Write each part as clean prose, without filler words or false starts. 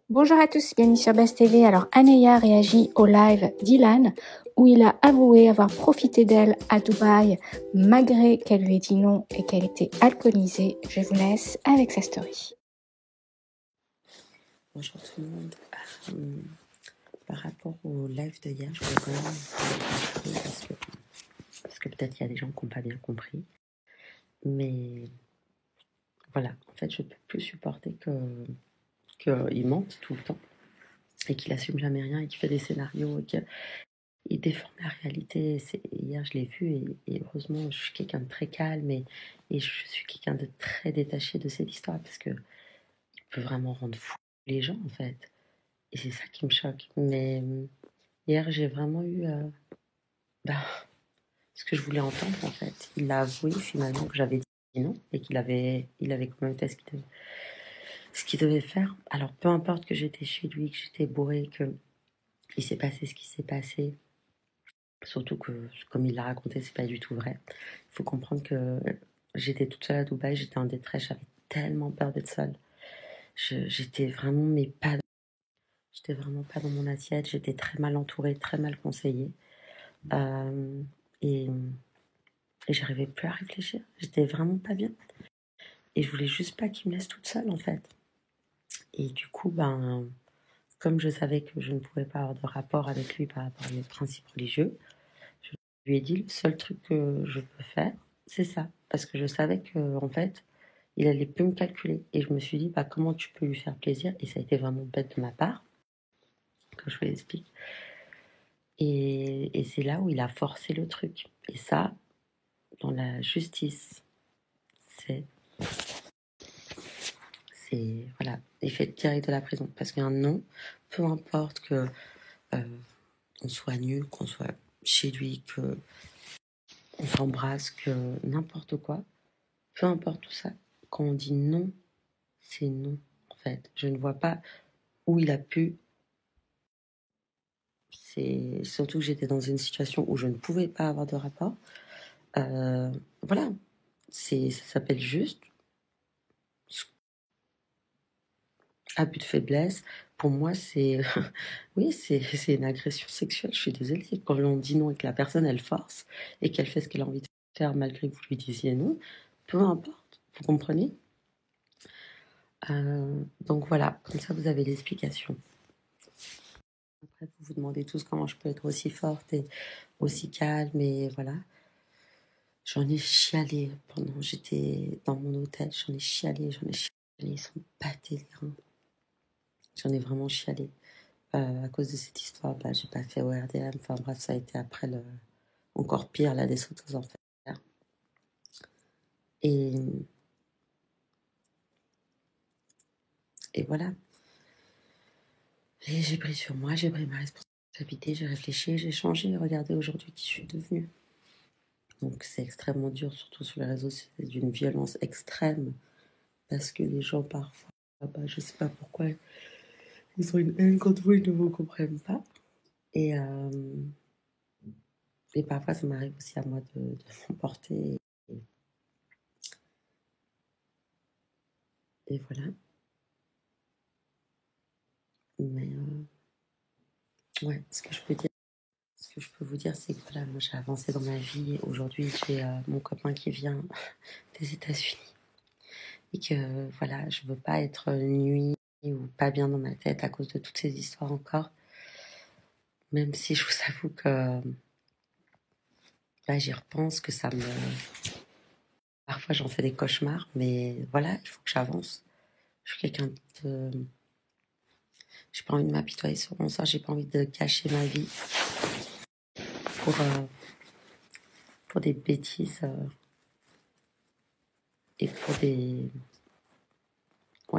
Bonjour à tous, bienvenue sur Best TV. Alors, Aneya réagit au live d'Ilan où il a avoué avoir profité d'elle à Dubaï malgré qu'elle lui ait dit non et qu'elle était alcoolisée. Je vous laisse avec sa story. Bonjour tout le monde. Par rapport au live de hier, je voulais quand même vous parler parce que peut-être il y a des gens qui n'ont pas bien compris. Mais voilà, en fait, je ne peux plus supporter qu'il mente tout le temps et qu'il assume jamais rien et qu'il fait des scénarios et qu'il déforme la réalité. Hier, je l'ai vu et heureusement, je suis quelqu'un de très calme et je suis quelqu'un de très détaché de cette histoire parce qu'il peut vraiment rendre fou les gens, en fait. Et c'est ça qui me choque. Mais hier, j'ai vraiment eu ce que je voulais entendre, en fait. Il a avoué finalement que j'avais dit non et qu'il avait quand même fait ce qu'il devait faire. Alors, peu importe que j'étais chez lui, que j'étais bourrée, qu'il s'est passé ce qui s'est passé. Surtout que, comme il l'a raconté, c'est pas du tout vrai. Il faut comprendre que j'étais toute seule à Dubaï, j'étais en détresse, j'avais tellement peur d'être seule. J'étais vraiment, j'étais vraiment pas dans mon assiette, j'étais très mal entourée, très mal conseillée. Et j'arrivais plus à réfléchir. J'étais vraiment pas bien. Et je voulais juste pas qu'il me laisse toute seule, en fait. Et du coup, comme je savais que je ne pouvais pas avoir de rapport avec lui par rapport à mes principes religieux, je lui ai dit, le seul truc que je peux faire, c'est ça. Parce que je savais que, en fait, il allait plus me calculer. Et je me suis dit, comment tu peux lui faire plaisir? Et ça a été vraiment bête de ma part, que je vous l'explique. Et c'est là où il a forcé le truc. Et ça, dans la justice, c'est voilà, effet direct de la prison. Parce qu'un non, peu importe que on soit nul, qu'on soit chez lui, que on s'embrasse, que n'importe quoi, peu importe tout ça, quand on dit non, c'est non, en fait. Je ne vois pas où il a pu. C'est surtout que j'étais dans une situation où je ne pouvais pas avoir de rapport. Voilà, ça s'appelle juste abus de faiblesse. Pour moi, c'est oui, c'est une agression sexuelle. Je suis désolée. Quand on dit non et que la personne, elle force et qu'elle fait ce qu'elle a envie de faire malgré que vous lui disiez non, peu importe. Vous comprenez? Donc voilà, comme ça, vous avez l'explication. Après, vous vous demandez tous comment je peux être aussi forte et aussi calme. Et voilà. J'en ai chialé pendant j'étais dans mon hôtel. J'en ai chialé. Ils sont battés les reins. J'en ai vraiment chialé. À cause de cette histoire, j'ai pas fait ORDM. Enfin bref, ça a été après encore pire, la descente aux enfers. Et voilà. Et j'ai pris sur moi, j'ai pris ma responsabilité, j'ai réfléchi, j'ai changé. Regardez aujourd'hui qui je suis devenue. Donc c'est extrêmement dur, surtout sur les réseaux, c'est d'une violence extrême. Parce que les gens parfois, je sais pas pourquoi, ils ont une haine contre vous, ils ne vous comprennent pas. Et parfois, ça m'arrive aussi à moi de m'emporter. Et voilà. Mais ouais, ce que je peux vous dire, c'est que voilà, moi j'ai avancé dans ma vie. Aujourd'hui, j'ai mon copain qui vient des États-Unis. Et que voilà, je veux pas être nuit ou pas bien dans ma tête à cause de toutes ces histoires encore. Même si je vous avoue que là, j'y repense, que ça me... Parfois, j'en fais des cauchemars, mais voilà, il faut que j'avance. Je suis quelqu'un de... J'ai pas envie de m'apitoyer sur mon sort, j'ai pas envie de gâcher ma vie pour des bêtises et pour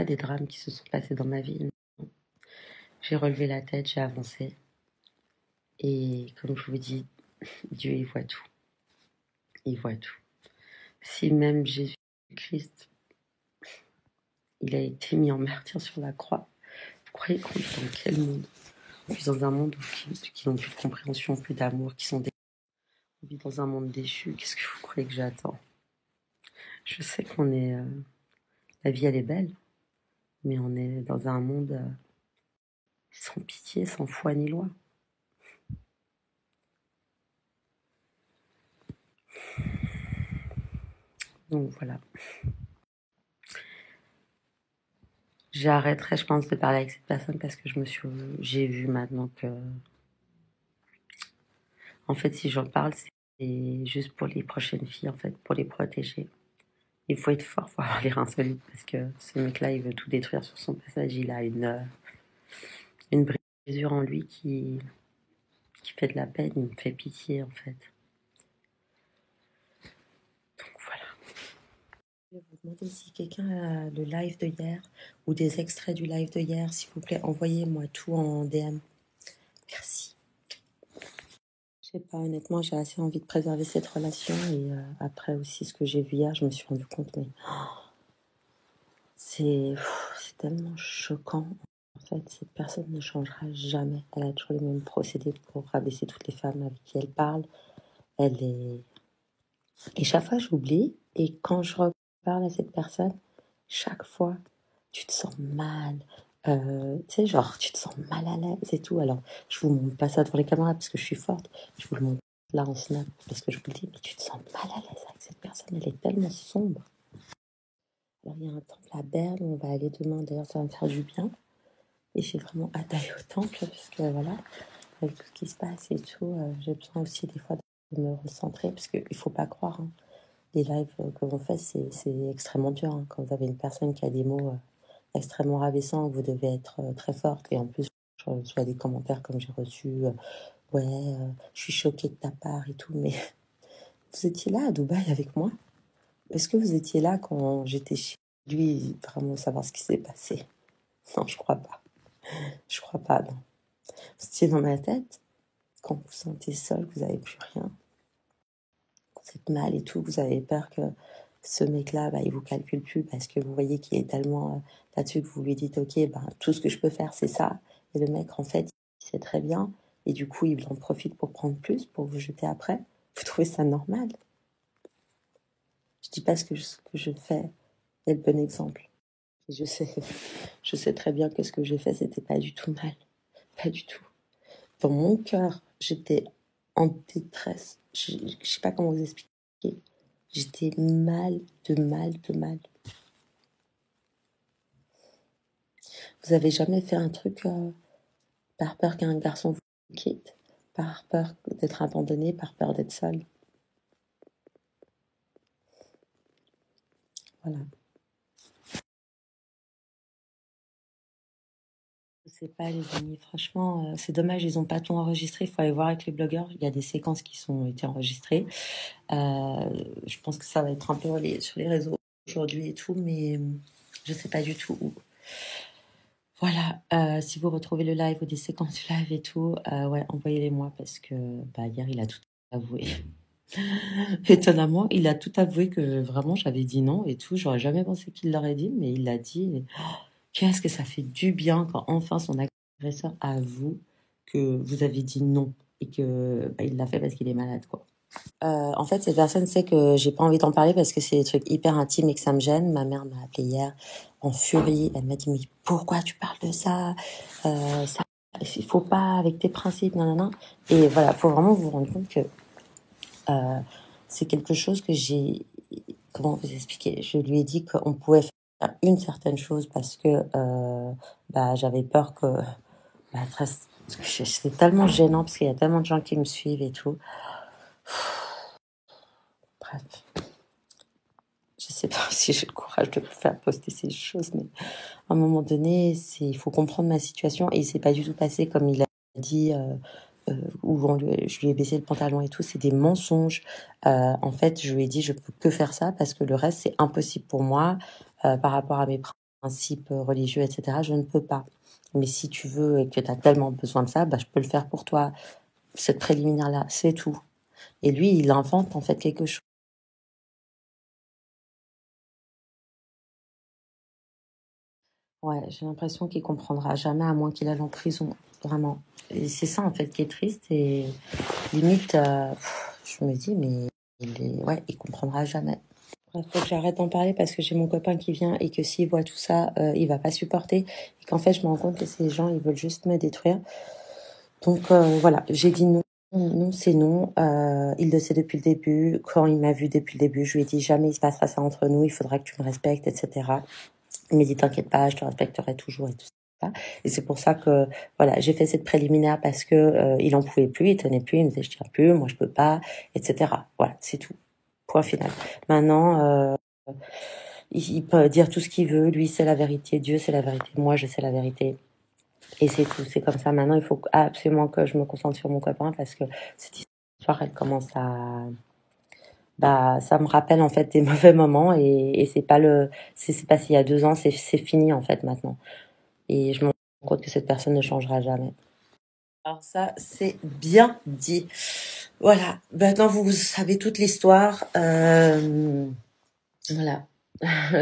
des drames qui se sont passés dans ma vie. J'ai relevé la tête, j'ai avancé. Et comme je vous dis, Dieu, il voit tout. Il voit tout. Si même Jésus-Christ, il a été mis en martyr sur la croix, vous croyez qu'on est dans quel monde? On vit dans un monde qui n'ont plus de compréhension, plus d'amour, on vit dans un monde déchu. Qu'est-ce que vous croyez que j'attends? Je sais qu'on est... la vie, elle est belle, mais on est dans un monde sans pitié, sans foi ni loi. Donc voilà. J'arrêterai, je pense, de parler avec cette personne parce que j'ai vu maintenant que, en fait, si j'en parle, c'est juste pour les prochaines filles, en fait, pour les protéger. Il faut être fort, faut avoir les reins solides parce que ce mec-là, il veut tout détruire sur son passage. Il a une brisure en lui qui fait de la peine, il me fait pitié, en fait. Donc voilà. Je vais vous demander si quelqu'un a le live de hier ou des extraits du live de hier, s'il vous plaît, envoyez-moi tout en DM. Merci. Je sais pas, honnêtement, j'ai assez envie de préserver cette relation et après aussi ce que j'ai vu hier, je me suis rendu compte, mais c'est tellement choquant. En fait, cette personne ne changera jamais. Elle a toujours les mêmes procédés pour rabaisser toutes les femmes avec qui elle parle. Elle est... Et chaque fois, j'oublie. Et quand je reparle à cette personne, chaque fois, tu te sens mal. Tu sais, genre, tu te sens mal à l'aise et tout. Alors, je vous montre pas ça devant les caméras parce que je suis forte. Je vous le montre là en snap parce que je vous le dis, mais tu te sens mal à l'aise avec cette personne. Elle est tellement sombre. Alors, il y a un temple à Berne où on va aller demain. D'ailleurs, ça va me faire du bien. Et j'ai vraiment hâte d'aller au temple parce que voilà, avec tout ce qui se passe et tout, j'ai besoin aussi des fois de me recentrer parce qu'il ne faut pas croire. Hein. Les lives que l'on fait, c'est extrêmement dur. Hein. Quand vous avez une personne qui a des mots extrêmement rabaissants, vous devez être très forte. Et en plus, je reçois des commentaires comme j'ai reçu ouais, je suis choquée de ta part et tout. Mais vous étiez là à Dubaï avec moi? Est-ce que vous étiez là quand j'étais chez lui, vraiment savoir ce qui s'est passé? Non, je crois pas. Je crois pas, non. Vous étiez dans ma tête quand vous vous sentez seul, vous n'avez plus rien, vous êtes mal et tout, vous avez peur que ce mec-là, bah, il vous calcule plus parce que vous voyez qu'il est tellement là-dessus que vous lui dites, ok, ben, tout ce que je peux faire, c'est ça. Et le mec, en fait, il sait très bien. Et du coup, il en profite pour prendre plus, pour vous jeter après. Vous trouvez ça normal? Je dis pas ce que je fais est le bon exemple. Et je sais très bien que ce que j'ai fait, c'était pas du tout mal. Pas du tout. Dans mon cœur, j'étais en détresse. Je sais pas comment vous expliquer. J'étais mal, de mal, de mal. Vous avez jamais fait un truc par peur qu'un garçon vous quitte, par peur d'être abandonné, par peur d'être seul? Voilà. Je sais pas, les amis, franchement, c'est dommage, ils ont pas tout enregistré. Il faut aller voir avec les blogueurs. Il y a des séquences qui sont été enregistrées. Je pense que ça va être un peu relayé sur les réseaux aujourd'hui et tout, mais je sais pas du tout où. Voilà, si vous retrouvez le live ou des séquences du live et tout, ouais, envoyez-les moi parce que bah, hier, il a tout avoué. Étonnamment, il a tout avoué que vraiment j'avais dit non et tout. J'aurais jamais pensé qu'il l'aurait dit, mais il l'a dit. Et qu'est-ce que ça fait du bien quand enfin son agresseur avoue que vous avez dit non et que bah, il l'a fait parce qu'il est malade, quoi. En fait, cette personne sait que j'ai pas envie d'en parler parce que c'est des trucs hyper intimes et que ça me gêne. Ma mère m'a appelé hier en furie. Elle m'a dit, mais pourquoi tu parles de ça? Ça, il faut pas avec tes principes, nanana. Et voilà, faut vraiment vous rendre compte que c'est quelque chose que j'ai... Comment vous expliquer? Je lui ai dit qu'on pouvait faire une certaine chose parce que bah, j'avais peur que... Bah, c'est tellement gênant parce qu'il y a tellement de gens qui me suivent et tout. Bref. Je sais pas si j'ai le courage de faire poster ces choses, mais à un moment donné, il faut comprendre ma situation et il s'est pas du tout passé comme il a dit, où je lui ai baissé le pantalon et tout. C'est des mensonges. En fait, je lui ai dit, je peux que faire ça parce que le reste, c'est impossible pour moi par rapport à mes principes religieux, etc. Je ne peux pas. Mais si tu veux et que tu as tellement besoin de ça, bah, je peux le faire pour toi. Cette préliminaire-là, c'est tout. Et lui, il invente en fait quelque chose. Ouais, j'ai l'impression qu'il comprendra jamais à moins qu'il aille en prison, vraiment. Et c'est ça en fait qui est triste et limite, je me dis mais ouais, il comprendra jamais. Il faut que j'arrête d'en parler parce que j'ai mon copain qui vient et que s'il voit tout ça, il va pas supporter. Et qu'en fait, je me rends compte que ces gens, ils veulent juste me détruire. Donc voilà, j'ai dit non. Non, c'est non. Il le sait depuis le début. Quand il m'a vu depuis le début, je lui ai dit jamais il se passera ça entre nous. Il faudra que tu me respectes, etc. Il m'a dit t'inquiète pas, je te respecterai toujours et tout ça. Et c'est pour ça que voilà, j'ai fait cette préliminaire parce que il en pouvait plus, il tenait plus, il me disait je tiens plus, moi je peux pas, etc. Voilà, c'est tout. Point final. Maintenant, il peut dire tout ce qu'il veut. Lui, c'est la vérité. Dieu, c'est la vérité. Moi, je sais la vérité. Et c'est tout. C'est comme ça. Maintenant, il faut absolument que je me concentre sur mon copain parce que cette histoire, elle commence à... Bah, ça me rappelle en fait des mauvais moments et c'est pas c'est passé il y a 2 ans, c'est fini en fait maintenant. Et je me rends compte que cette personne ne changera jamais. Alors ça, c'est bien dit. Voilà. Maintenant, vous savez toute l'histoire. Voilà.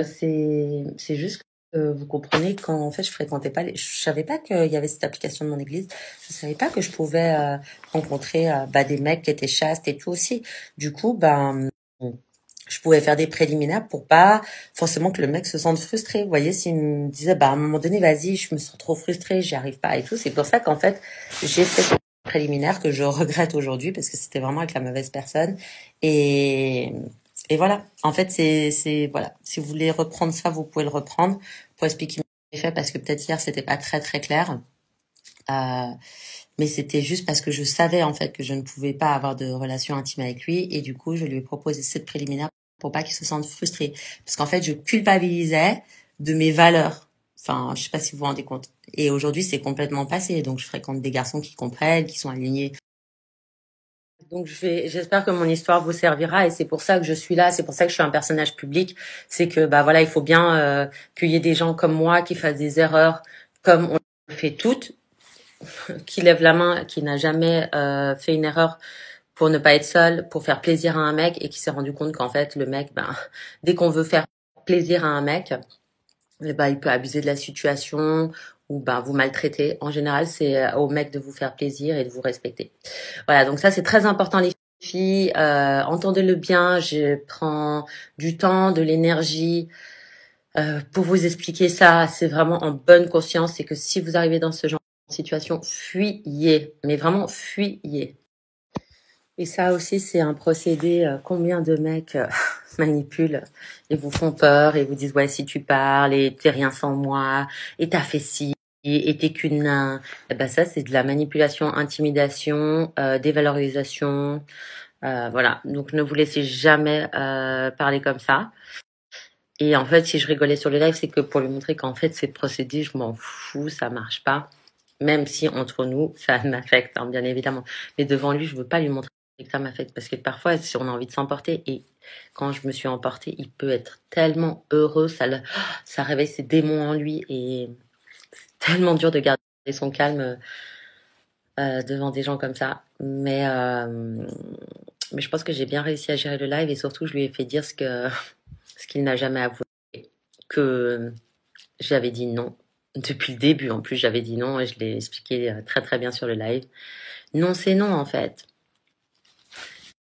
C'est juste que vous comprenez quand en fait je fréquentais pas je savais pas qu'il y avait cette application de mon église. Je savais pas que je pouvais rencontrer des mecs qui étaient chastes et tout aussi. Du coup, je pouvais faire des préliminaires pour pas forcément que le mec se sente frustré. Vous voyez, s'il me disait à un moment donné, vas-y, je me sens trop frustrée, j'y arrive pas et tout. C'est pour ça qu'en fait, j'ai fait ce préliminaire que je regrette aujourd'hui parce que c'était vraiment avec la mauvaise personne. Et et voilà. En fait, voilà. Si vous voulez reprendre ça, vous pouvez le reprendre pour expliquer mes faits parce que peut-être hier c'était pas très très clair. Euh, mais c'était juste parce que je savais en fait que je ne pouvais pas avoir de relation intime avec lui et du coup je lui ai proposé cette préliminaire pour pas qu'il se sente frustré parce qu'en fait je culpabilisais de mes valeurs. Enfin, je sais pas si vous vous rendez compte. Et aujourd'hui c'est complètement passé. Donc je fréquente des garçons qui comprennent, qui sont alignés. Donc j'espère que mon histoire vous servira et c'est pour ça que je suis là, c'est pour ça que je suis un personnage public, c'est que voilà, il faut bien qu'il y ait des gens comme moi qui fassent des erreurs comme on le fait toutes, qui lève la main, qui n'a jamais fait une erreur pour ne pas être seul, pour faire plaisir à un mec et qui s'est rendu compte qu'en fait le mec dès qu'on veut faire plaisir à un mec, il peut abuser de la situation ou vous maltraiter. En général, c'est au mec de vous faire plaisir et de vous respecter. Voilà, donc ça c'est très important les filles. Entendez-le bien, je prends du temps, de l'énergie pour vous expliquer ça. C'est vraiment en bonne conscience. C'est que si vous arrivez dans ce genre de situation, fuyez, mais vraiment fuyez. Et ça aussi, c'est un procédé. Combien de mecs manipulent et vous font peur et vous disent ouais si tu parles et t'es rien sans moi et t'as fait ci et t'es qu'une nain. Ça c'est de la manipulation, intimidation, dévalorisation. Voilà. Donc ne vous laissez jamais parler comme ça. Et en fait, si je rigolais sur le live, c'est que pour lui montrer qu'en fait, ces procédés, je m'en fous, ça marche pas. Même si entre nous, ça m'affecte, bien évidemment. Mais devant lui, je veux pas lui montrer que ça m'affecte. Parce que parfois, si on a envie de s'emporter, et quand je me suis emportée, il peut être tellement heureux, ça réveille ses démons en lui. Et c'est tellement dur de garder son calme devant des gens comme ça. Mais je pense que j'ai bien réussi à gérer le live et surtout, je lui ai fait dire ce qu'il n'a jamais avoué. Que j'avais dit non. Depuis le début, en plus, j'avais dit non et je l'ai expliqué très très bien sur le live. Non, c'est non, en fait.